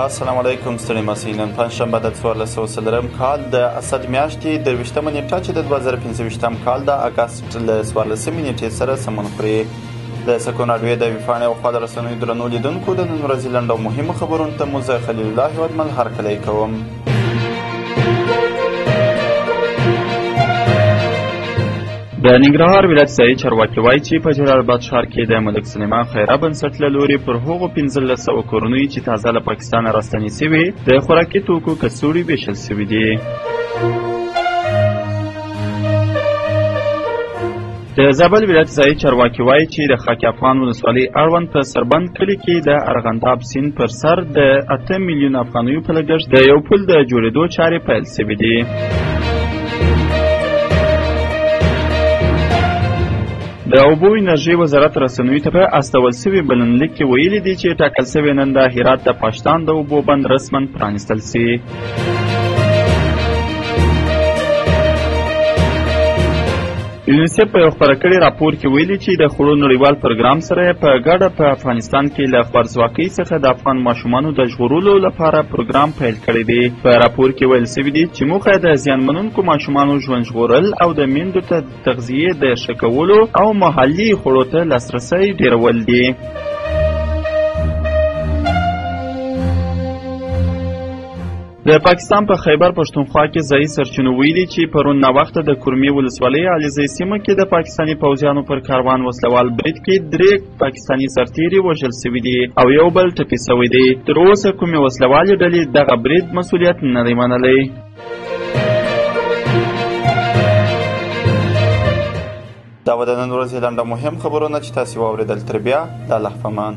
السلام علیکم ستړي ماسئ. نن پنجشنبه د 1403 کال د اسد میاشتې 23مه نیټه چې د 2015 کال د اګست له 14 نیټې سره سمون خوري. د سکون راډیو د ویبپاڼې او خوا د رسنیو درنو لیدونکو د نن ورځې لنډ او مهمو خبرونو ته مو زه خلیل الله هیوادمل هرکلی کوم. د ننګرهار ولایت ځایي چارواکي وایي چې په جلال آباد ښار کې د ملک سلیمان خیره بنسټ له لوري پر هغو 1500 کورنیو چې تازه له پاکستانه راستنې سوي د خوراکي توکو کڅوړې ویشل سوي دي. د زابل ولایت ځایي چارواکي وایي چې د خاک افغان ولسوالۍ اړوند په سربند کلي کې د ارغنداب سیند پر سر د 8 میلیون افغانیو په لګښت د یو پل د جوړېدو چارې پیل سوي دي. د اوبو انرژي وزارت رسنیو ته په استول سوي بلنلیک کې ویلي دي چې ټاکل سوی نن د هرات د پاشتان د اوبو بند رسما پرانیستل سي. یونیسف په یو خپاره کړي راپور کې ویلي چې د خوړو نړیوال پروګرام سره په ګډه په افغانستان کې له خوارځواکۍ څخه د افغان ماشومانو د ژغورلو لپاره پروګرام پیل کړی دی. په راپور کې ویل سوي دي چې موخه د زیانمنونکو ماشومانو ژوند ژغورل او د میندو ته تغذیې د ښه کولو او محلي خوړو ته لاسرسی ډیرول دي. د پاکستان په خیبر پښتونخوا کې ځایي سرچینو ویلي چې پرون ناوخته د کرمي ولسوالۍ علیزی سیمه کې د پاکستاني پوځیانو پر کاروان وسلوال برید کې 3 پاکستاني سرتیري وژل سوي دي او یو بل ټپي سوی دی. تر اوسه کومې وسلوالې ډلې دغه برید مسؤلیت نه دی منلی. دا و د نن ورځې لنډه مهم خبرونه چې تاسې واورېدل. تر بیا د الله په امان.